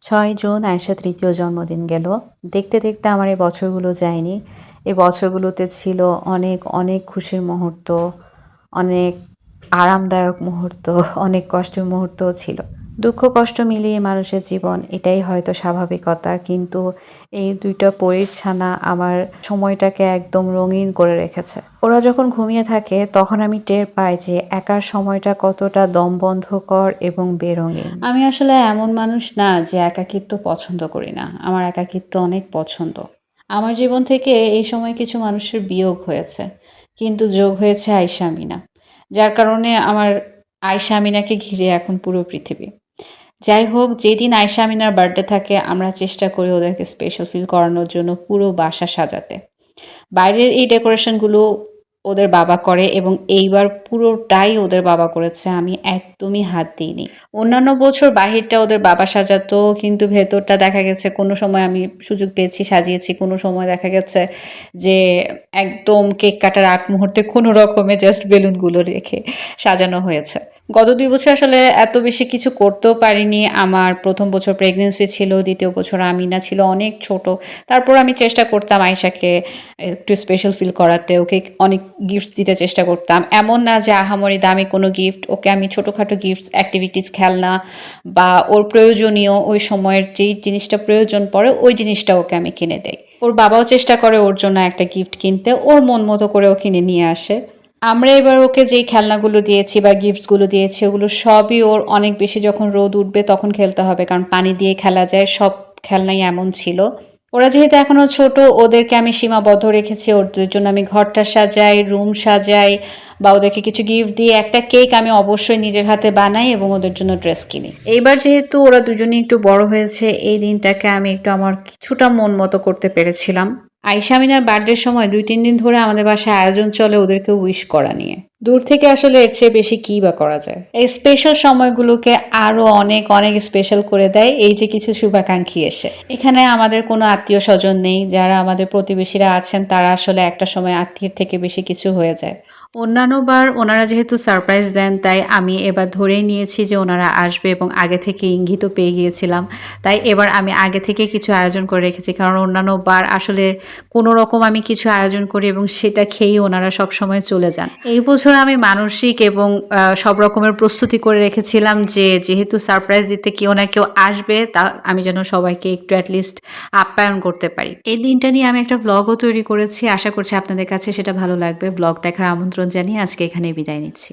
৬ June আয়েশার ৩য় জন্মদিন গেল। দেখতে, দেখতে আমার এই বছরগুলো যায়নি। এই বছরগুলোতে ছিল অনেক, অনেক খুশির মুহূর্ত, অনেক আরামদায়ক মুহূর্ত, অনেক কষ্টের মুহূর্তও ছিল। দুঃখ কষ্ট মিলিয়ে মানুষের জীবন, এটাই হয়তো স্বাভাবিকতা। কিন্তু এই ২ টা পরীর ছানা আমার সময়টাকে একদম রঙিন করে রেখেছে। ওরা যখন ঘুমিয়ে থাকে তখন আমি টের পাই যে একার সময়টা কতটা দমবন্ধকর এবং বেরঙিন। আমি আসলে এমন মানুষ না যে একাকিত্ব পছন্দ করি না। আমার একাকিত্ব অনেক পছন্দ। আমার জীবন থেকে এই সময় কিছু মানুষের বিয়োগ হয়েছে। কিন্তু যোগ হয়েছে আয়েশা আমিনা। যার কারণে আমার আয়েশা আমিনাকে ঘিরে এখন পুরো পৃথিবী। যাই হোক, যেদিন আয়েশা আমিনার বার্থডে থাকে আমরা চেষ্টা করি ওদেরকে স্পেশাল ফিল করানোর জন্য পুরো বাসা সাজাতে। বাইরের এই ডেকোরেশনগুলো ওদের বাবা করে এবং এইবার পুরোটাই ওদের বাবা করেছে। আমি একদমই হাত দিইনি। অন্যান্য বছর বাহিরটা ওদের বাবা সাজাতো, কিন্তু ভেতরটা দেখা গেছে কোনো সময় আমি সুযোগ পেয়েছি সাজিয়েছি, কোনো সময় দেখা গেছে যে একদম কেক কাটার আগ মুহূর্তে কোনো রকমে জাস্ট বেলুনগুলো রেখে সাজানো হয়েছে। গত ২ বছর আসলে এত বেশি কিছু করতেও পারিনি। আমার ১ম বছর প্রেগনেন্সি ছিল, ২য় বছর আমিনা ছিল অনেক ছোট। তারপর আমি চেষ্টা করতাম আয়েশাকে একটু স্পেশাল ফিল করাতে, ওকে অনেক গিফটস দিতে চেষ্টা করতাম। এমন না যে আহামরি দামি কোনো গিফট, ওকে আমি ছোটোখাটো গিফটস, অ্যাক্টিভিটিস, খেলনা বা ওর প্রয়োজনীয় ওই সময়ের যেই জিনিসটা প্রয়োজন পড়ে ওই জিনিসটা ওকে আমি কিনে দেই। ওর বাবাও চেষ্টা করে ওর জন্য একটা গিফট কিনতে, ওর মন মতো করে ও কিনে নিয়ে আসে। আমরা এবার ওকে যেই খেলনাগুলো দিয়েছি বা গিফটসগুলো দিয়েছি ওগুলো সবই ওর অনেক বেশি যখন রোদ উঠবে তখন খেলতে হবে, কারণ পানি দিয়ে খেলা যায়, সব খেলনাই এমন ছিল। ওরা যেহেতু এখনো ছোট ওদেরকে আমি সীমাবদ্ধ রেখেছি, ওদের জন্য আমি ঘরটা সাজাই, রুম সাজাই বা ওদেরকে কিছু গিফট দিয়ে একটা কেক আমি অবশ্যই নিজের হাতে বানাই এবং ওদের জন্য ড্রেস কিনি। এইবার যেহেতু ওরা দুজনেই একটু বড় হয়েছে এই দিনটাকে আমি একটু আমার কিছুটা মন মতো করতে পেরেছিলাম। আয়েশা আমিনার বার্থডের সময় ২-৩ দিন ধরে আমাদের বাসায় আয়োজন চলে ওদেরকে উইশ করা নিয়ে। দূর থেকে আসলে এর চেয়ে বেশি কী বা করা যায়? এই স্পেশাল সময়গুলোকে আরো অনেক, অনেক স্পেশাল করে দেয় এই যে কিছু শুভাকাঙ্ক্ষী এসে। এখানে আমাদের কোনো আত্মীয়স্বজন নেই। যারা আমাদের প্রতিবেশীরা আছেন তারা আসলে একটা সময় আত্মীয়ের থেকে বেশি কিছু হয়ে যায়। অন্যান্যবার ওনারা যেহেতু সারপ্রাইজ দেন তাই আমি এবার ধরেই নিয়েছি যে ওনারা আসবে এবং আগে থেকে ইঙ্গিতও পেয়ে গিয়েছিলাম। তাই এবার আমি আগে থেকে কিছু আয়োজন করে রেখেছি, কারণ অন্যান্য বার আসলে কোনো রকম আমি কিছু আয়োজন করি এবং সেটা খেয়েই ওনারা সবসময় চলে যান। এই বছর আমি মানসিক এবং সব রকমের প্রস্তুতি করে রেখেছিলাম যে যেহেতু সারপ্রাইজ দিতে কেউ না কেউ আসবে, তা আমি যেন সবাইকে একটু অ্যাটলিস্ট আপ্যায়ন করতে পারি। এই দিনটা নিয়ে আমি একটা ব্লগও তৈরি করেছি, আশা করছি আপনাদের কাছে সেটা ভালো লাগবে। ব্লগ দেখার আমন্ত্রণ জানিয়ে আজকে এখানেই বিদায় নিচ্ছি।